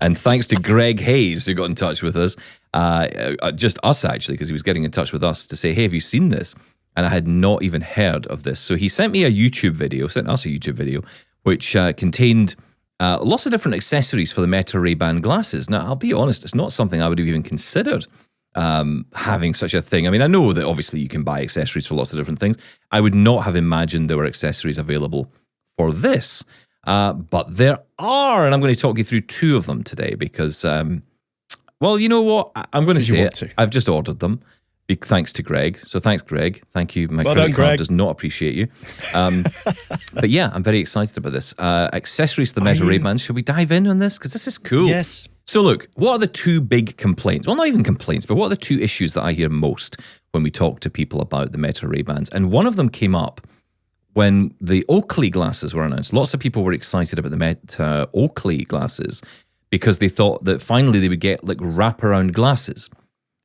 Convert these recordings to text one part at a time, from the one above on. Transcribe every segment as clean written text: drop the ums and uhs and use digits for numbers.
And thanks to Gregg Hayes, who got in touch with us, just us actually, because he was getting in touch with us to say, hey, have you seen this? And I had not even heard of this. So he sent us a YouTube video, which contained lots of different accessories for the Meta Ray-Ban glasses. Now, I'll be honest, it's not something I would have even considered having such a thing. I mean, I know that obviously you can buy accessories for lots of different things. I would not have imagined there were accessories available for this. But there are, and I'm going to talk you through two of them today because, well, you know what? I'm going to say it. I've just ordered them. Thanks to Greg. So thanks, Greg. Thank you. My credit card does not appreciate you. But yeah, I'm very excited about this. Accessories to the Meta Ray-Ban. Should we dive in on this? Because this is cool. Yes. So look, what are the two big complaints? Well, not even complaints, but what are the two issues that I hear most when we talk to people about the Meta Ray-Bans? And one of them came up when the Oakley glasses were announced. Lots of people were excited about the Meta Oakley glasses because they thought that finally they would get like wraparound glasses.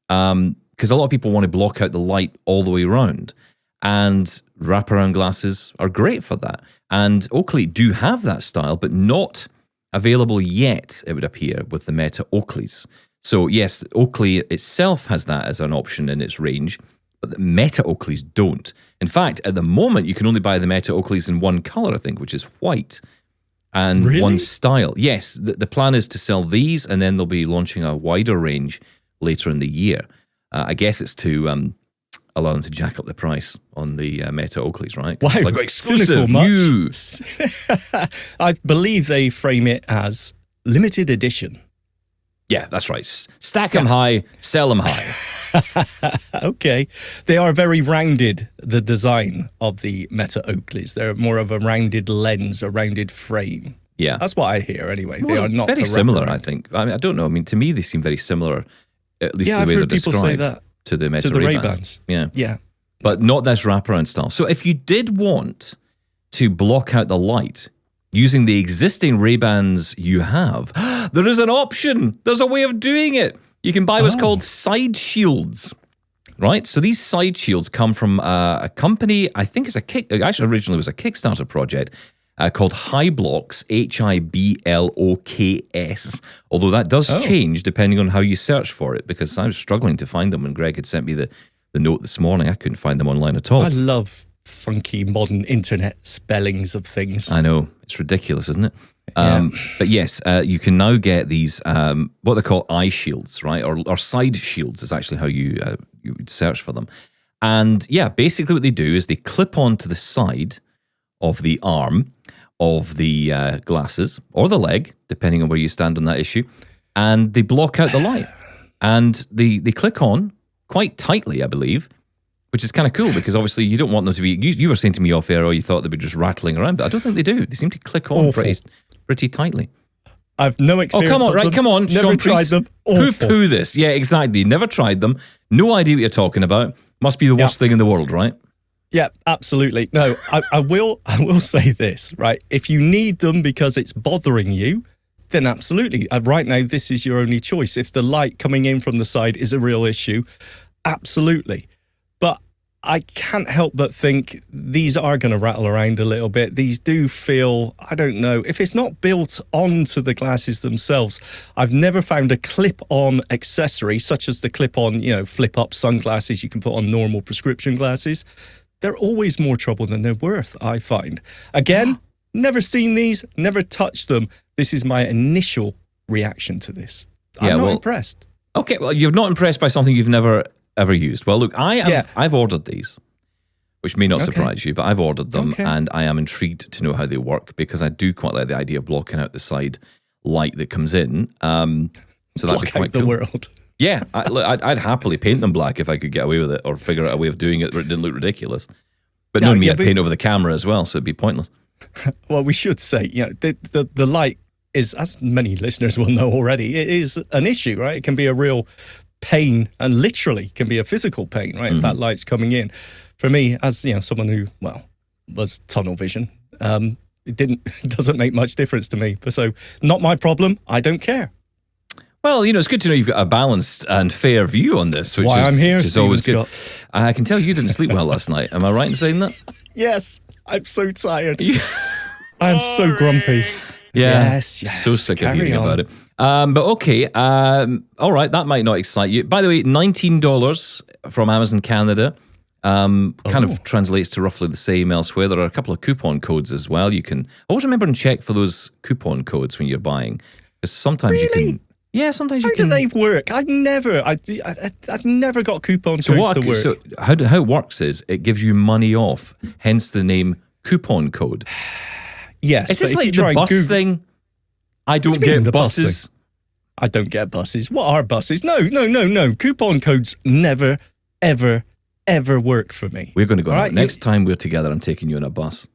Because a lot of people want to block out the light all the way around. And wraparound glasses are great for that. And Oakley do have that style, but not available yet, it would appear, with the Meta Oakleys. So yes, Oakley itself has that as an option in its range, but the Meta Oakleys don't. In fact, at the moment, you can only buy the Meta Oakleys in one color, I think, which is white. And one style. Yes, the plan is to sell these, and then they'll be launching a wider range later in the year. I guess it's to allow them to jack up the price on the Meta Oakleys, right? Wow, it's like exclusive new. I believe they frame it as limited edition. Yeah, that's right. Stack them high, sell them high. Okay. They are very rounded, the design of the Meta Oakleys. They're more of a rounded lens, a rounded frame. Yeah. That's what I hear anyway. Well, they are not very similar, I think. I mean, I don't know. I mean, to me, they seem very similar, at least the way they're described to the Meta Ray-Bans. Yeah. But not this wraparound style. So if you did want to block out the light using the existing Ray-Bans you have, there is an option. There's a way of doing it. You can buy what's called side shields, right? So these side shields come from a company, I think it's actually originally was a Kickstarter project called HiBloks, HiBloks, although that does change depending on how you search for it, because I was struggling to find them when Greg had sent me the note this morning. I couldn't find them online at all. I love funky modern internet spellings of things. I know. It's ridiculous, isn't it? But yes, you can now get these, what they call eye shields, right? Or side shields is actually how you would search for them. And yeah, basically what they do is they clip onto the side of the arm of the glasses or the leg, depending on where you stand on that issue, and they block out the light. And they click on quite tightly, I believe, which is kind of cool because obviously you don't want them to be, you were saying to me off air, you thought they'd be just rattling around, but I don't think they do. They seem to click on pretty tightly. I've no experience. Oh, come on, right? Come on. Never Sean, tried them. Poo this. Yeah, exactly. Never tried them. No idea what you're talking about. Must be the worst thing in the world, right? Yeah, absolutely. No, I will say this, right? If you need them because it's bothering you, then absolutely. Right now, this is your only choice. If the light coming in from the side is a real issue, absolutely. But I can't help but think these are going to rattle around a little bit. These do feel, I don't know, if it's not built onto the glasses themselves. I've never found a clip-on accessory, such as the clip-on, flip-up sunglasses you can put on normal prescription glasses. They're always more trouble than they're worth, I find. Again, never seen these, never touched them. This is my initial reaction to this. I'm not impressed. Okay, well, you're not impressed by something you've never ever used. Well, look, I've ordered these, which may not surprise you, but I've ordered them and I am intrigued to know how they work because I do quite like the idea of blocking out the side light that comes in. So that'd be quite cool. The world. Yeah, I'd happily paint them black if I could get away with it or figure out a way of doing it where it didn't look ridiculous. But knowing me, I'd paint over the camera as well, so it'd be pointless. Well, we should say, the light is, as many listeners will know already, it is an issue, right? It can be a real pain and literally can be a physical pain, right? If that light's coming in. For me, as someone who, was tunnel vision, it doesn't make much difference to me. So not my problem. I don't care. Well, it's good to know you've got a balanced and fair view on this, which is always good. Scott. I can tell you didn't sleep well last night. Am I right in saying that? Yes, I'm so tired. I'm so grumpy. Yeah, yes. So sick of hearing about it. But okay, all right, that might not excite you. By the way, $19 from Amazon Canada. Kind of translates to roughly the same elsewhere. There are a couple of coupon codes as well. You can always remember and check for those coupon codes when you're buying, because sometimes you can. Yeah, sometimes you can. How do they work? I've never got coupon codes to work. So how it works is it gives you money off, hence the name coupon code. Yes. Is this like the bus thing? I don't get buses. I don't get buses. What are buses? No. Coupon codes never, ever work for me. We're going to go out. Next time we're together, I'm taking you on a bus.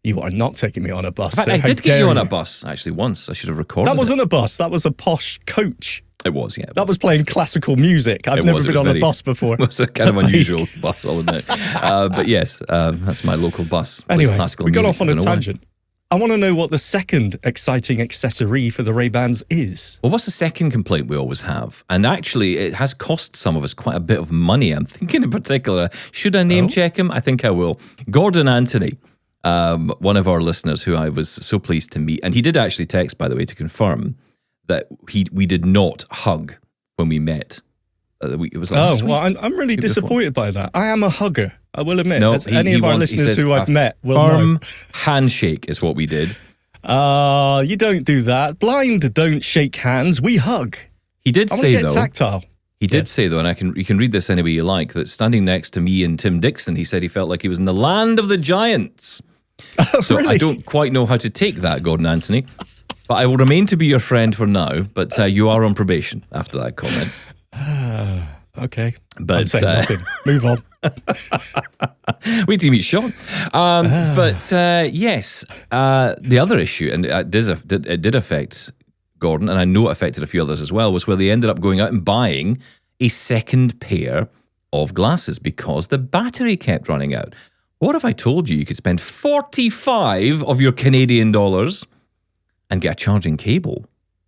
You are not taking me on a bus. In fact, I did get you on a bus, actually, once. I should have recorded That wasn't a bus. That was a posh coach. It was, yeah. That was playing classical music. I've never been on a bus before. It was a kind of unusual bus, I'll admit. But yes, that's my local bus. Anyway, we got off on a tangent. I want to know what the second exciting accessory for the Ray-Bans is. Well, what's the second complaint we always have? And actually, it has cost some of us quite a bit of money. I'm thinking in particular, should I name check him? I think I will. Gordon Anthony, one of our listeners who I was so pleased to meet. And he did actually text, by the way, to confirm that we did not hug when we met. It was last week. Well, I'm really disappointed by that. I am a hugger, I will admit. No, any of our listeners who I've met will firm know. Handshake is what we did. You don't do that. Blind don't shake hands. We hug. He did say, though. Tactile. He did say, though, and you can read this any way you like, that standing next to me and Tim Dixon, he said he felt like he was in the land of the giants. So really? I don't quite know how to take that, Gordon Anthony. But I will remain to be your friend for now. But you are on probation after that comment. Okay. But I'm saying nothing. Move on. Wait till you meet Sean. But yes, the other issue, and it did affect Gordon, and I know it affected a few others as well, was where they ended up going out and buying a second pair of glasses because the battery kept running out. What if I told you could spend 45 of your Canadian dollars and get a charging cable,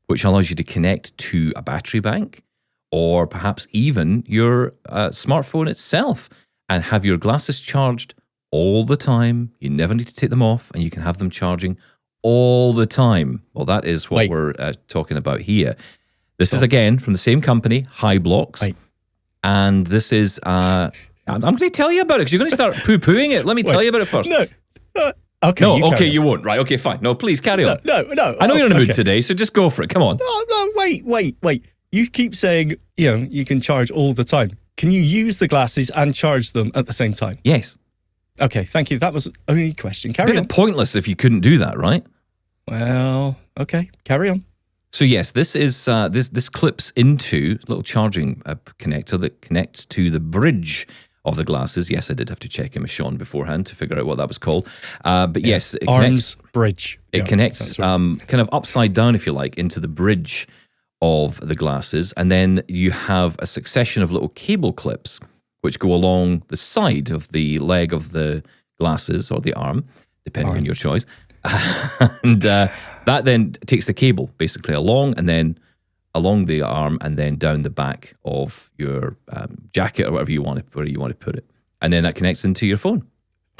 which allows you to connect to a battery bank or perhaps even your smartphone itself and have your glasses charged all the time. You never need to take them off and you can have them charging all the time. Well, that is what we're talking about here. This is, again, from the same company, HiBloks. And this is... I'm going to tell you about it because you're going to start poo-pooing it. Let me tell you about it first. No. Okay. No, you won't. Right. Okay, fine. No, please carry on. No. I know you're in a mood today, so just go for it. Come on. No, wait. You keep saying, you can charge all the time. Can you use the glasses and charge them at the same time? Yes. Okay, thank you. That was the only question. Carry on. Pointless if you couldn't do that, right? Well, okay. Carry on. So yes, this is this clips into a little charging connector that connects to the bridge of the glasses. Yes, I did have to check in with Sean beforehand to figure out what that was called. But yes, it Arms bridge. It connects kind of upside down, if you like, into the bridge of the glasses. And then you have a succession of little cable clips which go along the side of the leg of the glasses or the arm, depending on your choice. And that then takes the cable basically along and then along the arm and then down the back of your jacket or wherever you want to put it. And then that connects into your phone.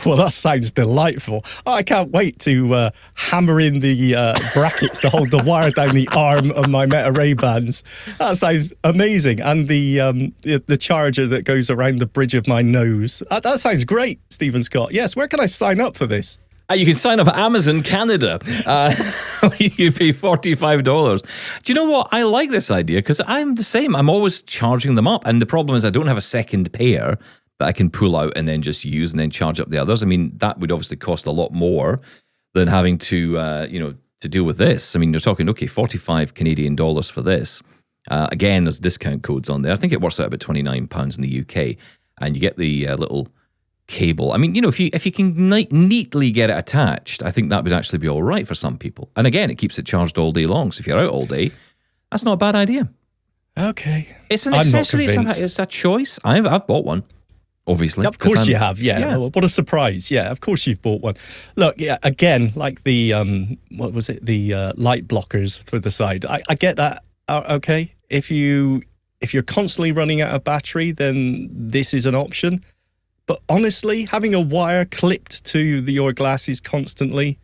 Well, that sounds delightful. I can't wait to hammer in the brackets to hold the wire down the arm of my Meta Ray-Bans. That sounds amazing. And the charger that goes around the bridge of my nose. That sounds great, Stephen Scott. Yes, where can I sign up for this? You can sign up at Amazon Canada. You pay $45. Do you know what? I like this idea because I'm the same. I'm always charging them up. And the problem is I don't have a second pair that I can pull out and then just use and then charge up the others. I mean, that would obviously cost a lot more than having to, to deal with this. I mean, you're talking, okay, 45 Canadian dollars for this. Again, there's discount codes on there. I think it works out about £29 in the UK. And you get the little cable. I mean, if you can neatly get it attached, I think that would actually be all right for some people. And again, it keeps it charged all day long. So if you're out all day, that's not a bad idea. Okay. It's an accessory. It's a choice. I've bought one. Obviously. Of course you have, yeah. What a surprise. Yeah, of course you've bought one. Look, yeah, again, like the, the light blockers through the side. I get that, okay. If you're constantly running out of battery, then this is an option. But honestly, having a wire clipped to your glasses constantly,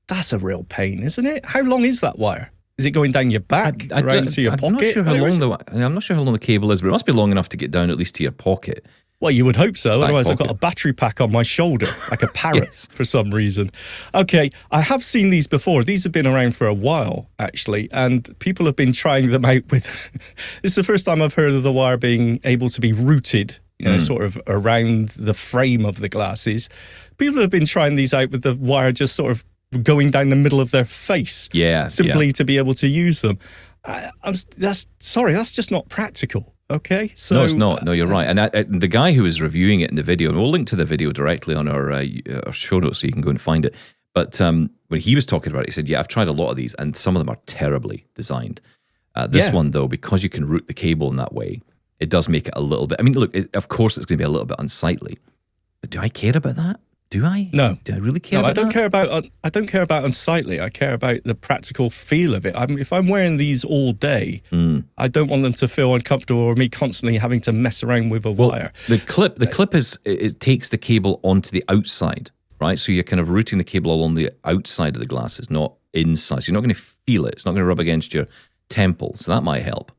that's a real pain, isn't it? How long is that wire? Is it going down your back, right into your pocket? I'm not sure how long the cable is, but it must be long enough to get down at least to your pocket. Well, you would hope so. Otherwise, I've got a battery pack on my shoulder, like a parrot for some reason. Okay, I have seen these before. These have been around for a while, actually, and people have been trying them out with... This is the first time I've heard of the wire being able to be routed, sort of around the frame of the glasses. People have been trying these out with the wire just sort of going down the middle of their face, simply to be able to use them. That's just not practical. Okay, so no, it's not. No, you're right. And the guy who was reviewing it in the video, and we'll link to the video directly on our show notes so you can go and find it. But when he was talking about it, he said, "Yeah, I've tried a lot of these, and some of them are terribly designed. This one, though, because you can route the cable in that way, it does make it a little bit. I mean, look, of course, it's going to be a little bit unsightly, but do I care about that? Do I? No. Do I really care about that? I don't care about unsightly. I care about the practical feel of it. If I'm wearing these all day, I don't want them to feel uncomfortable or me constantly having to mess around with a wire. The clip it takes the cable onto the outside, right? So you're kind of routing the cable along the outside of the glasses, not inside. So you're not going to feel it. It's not going to rub against your temple. So that might help.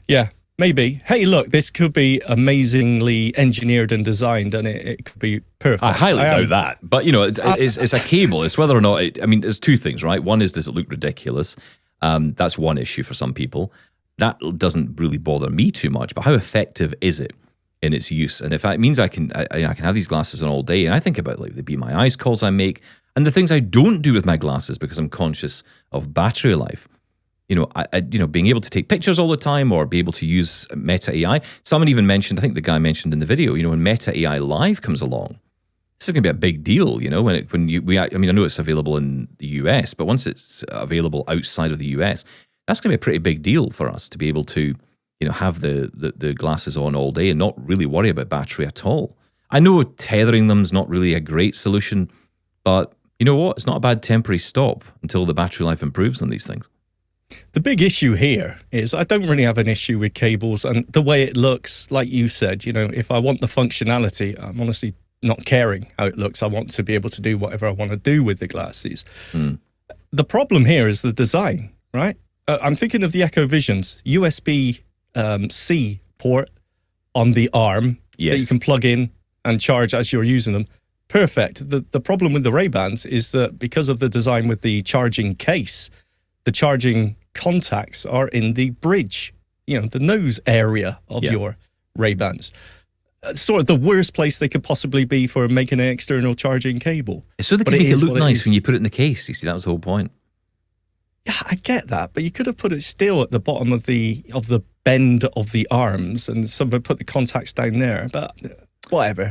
Yeah. Maybe. Hey, look, this could be amazingly engineered and designed, and it could be perfect. I highly doubt that. But, it's a cable. It's whether or not there's two things, right? One is, does it look ridiculous? That's one issue for some people. That doesn't really bother me too much. But how effective is it in its use? And if it means I can have these glasses on all day, and I think about like the Be My Eyes calls I make, and the things I don't do with my glasses because I'm conscious of battery life. Being able to take pictures all the time or be able to use Meta AI. Someone even mentioned, I think the guy mentioned in the video, when Meta AI Live comes along, this is going to be a big deal, I know it's available in the US, but once it's available outside of the US, that's going to be a pretty big deal for us to be able to, have the glasses on all day and not really worry about battery at all. I know tethering them is not really a great solution, but you know what? It's not a bad temporary stop until the battery life improves on these things. The big issue here is I don't really have an issue with cables and the way it looks, like you said, if I want the functionality, I'm honestly not caring how it looks. I want to be able to do whatever I want to do with the glasses. The problem here is the design, right? I'm thinking of the Echo Visions, USB-C port on the arm that you can plug in and charge as you're using them. Perfect. The problem with the Ray-Bans is that because of the design with the charging case, the charging contacts are in the bridge, the nose area of your Ray-Bans. Sort of the worst place they could possibly be for making an external charging cable. So they can make it look nice when you put it in the case. You see, that was the whole point. Yeah, I get that, but you could have put it still at the bottom of the bend of the arms and put the contacts down there. But whatever.